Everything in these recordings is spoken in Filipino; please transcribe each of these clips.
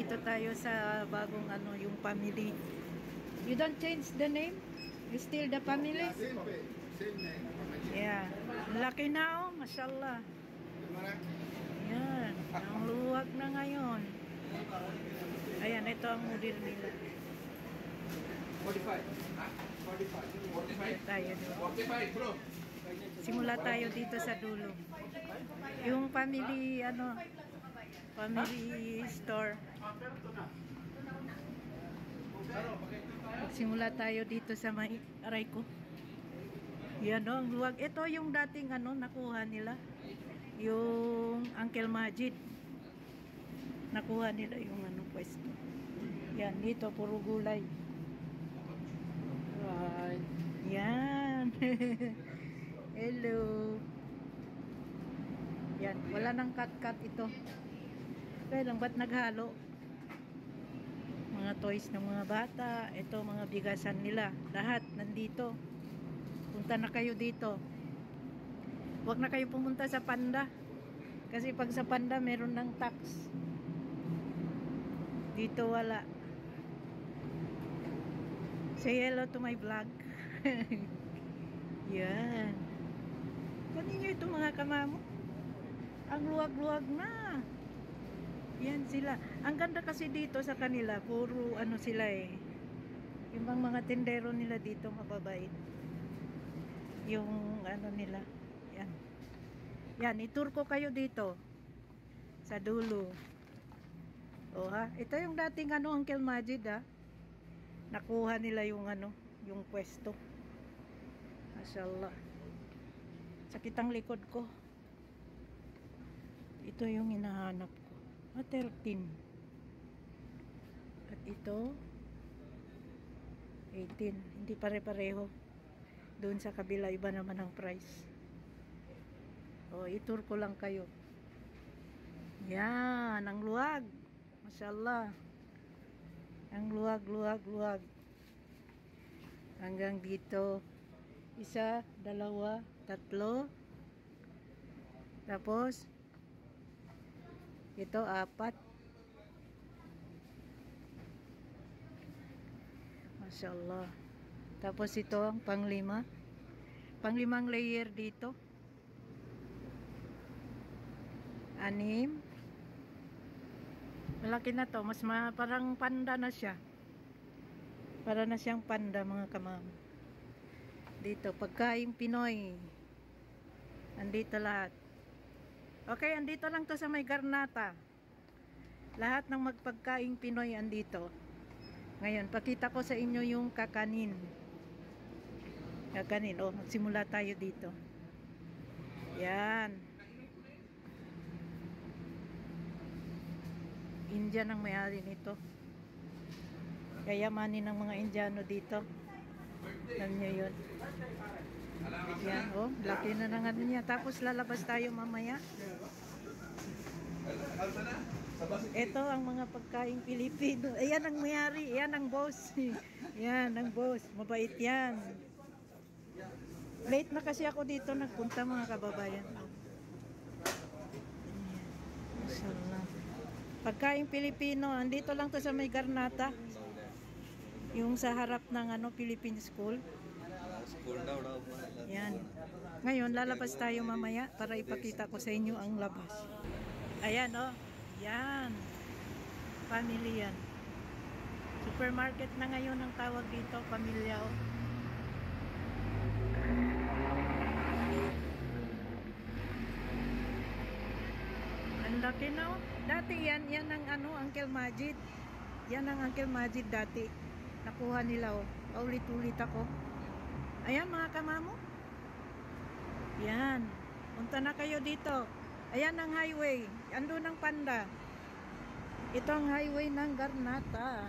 nandito tayo sa bagong ano, yung family. You don't change the name? You still the family? Same name. Yeah. Laki na oh, mashallah. Yan. Ang luwag na ngayon. Ayan, ito ang mudir nila. 45. 45. Tayo doon. 45, bro. Simula tayo dito sa dulo. Yung family, ano, family store. Simula tayo dito sa may aray ko. Yan o, ang luwag. Ito yung dating ano, nakuha nila. Yung Uncle Majid. Nakuha nila yung ano, pwesto. Yan, dito, puro gulay. Right. Yan. Hello. Yan, wala nang cut-cut ito. Kaya lang, ba't naghalo? Mga toys ng mga bata. Ito, mga bigasan nila. Lahat, nandito. Punta na kayo dito. Huwag na kayo pumunta sa Panda. Kasi pag sa Panda, meron ng tax. Dito wala. Say hello to my vlog. Yan. Kanino ito mga kamamo? Ang luwag-luwag na. Yan sila. Ang ganda kasi dito sa kanila. Puro ano sila eh. Yung mga tindero nila dito mababait. Yung ano nila. Yan. Yan. Itur ko kayo dito. Sa dulo. O ha. Ito yung dating ano Uncle Majid ha. Nakuha nila yung ano. Yung pwesto. Mashallah. Sakit ang likod ko. Ito yung hinahanap ko. 13. At ito 18. Hindi pare-pareho. Doon sa kabila iba naman ang price. O, itur ko lang kayo. Yan, ang luwag. Mashallah. Ang luwag, luwag, luwag. Hanggang dito. 1, 2, 3. Tapos ito 4. Mashallah. Tapos ito ang pang-5. Pang-5 layer dito. 6. Malaki na to. Mas parang panda na siya. Para na siyang panda mga kamam. Dito, pagkain Pinoy. Andito lahat. Okay, andito lang to sa may garnata. Lahat ng magpagkain Pinoy andito. Ngayon, pakita ko sa inyo yung kakanin. Kakanin. O, magsimula tayo dito. Yan. Indian ang may-ari nito. Kayamanin ng mga Indiano dito. Alam nyo yun. Yan, oh, laki na ng ano niya. Tapos lalabas tayo mamaya. Ito ang mga pagkain Pilipino. Ayan ang may-ari. Ayan ang boss. Yan, ang boss. Mabait yan. Late na kasi ako dito nagpunta mga kababayan. Mashallah. Pagkain Pilipino. Andito lang to sa may garnata. Yung sa harap ng ano, Philippine School. Yan. Ngayon, lalabas tayo mamaya para ipakita ko sa inyo ang labas. Ayan, oh. Yan. Family yan. Supermarket na ngayon ang tawag dito. Pamilya, oh. Ang laki na, oh. Dati yan ang ano, Uncle Majid. Yan ang Uncle Majid dati. Nakuha nila, oh. Paulit-ulit ako. Ayan mga kamamo. Yan. Punta na kayo dito. Ayan ang highway. Andun ang Panda. Ito ang highway ng Garnata.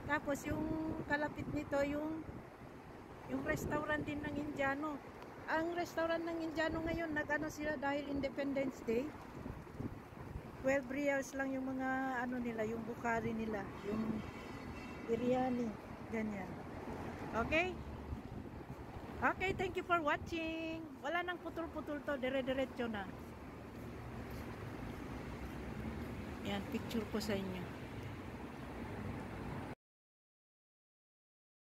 Tapos yung kalapit nito yung restaurant din ng Indiano. Ang restaurant ng Indiano ngayon nag-ano sila dahil Independence Day. 12 reals lang yung mga ano nila, yung bukari nila, yung biryani, ganyan. Okay? Okay, thank you for watching. Wala nang putol-putol to, dire-diretso na. Yan, picture ko sa inyo.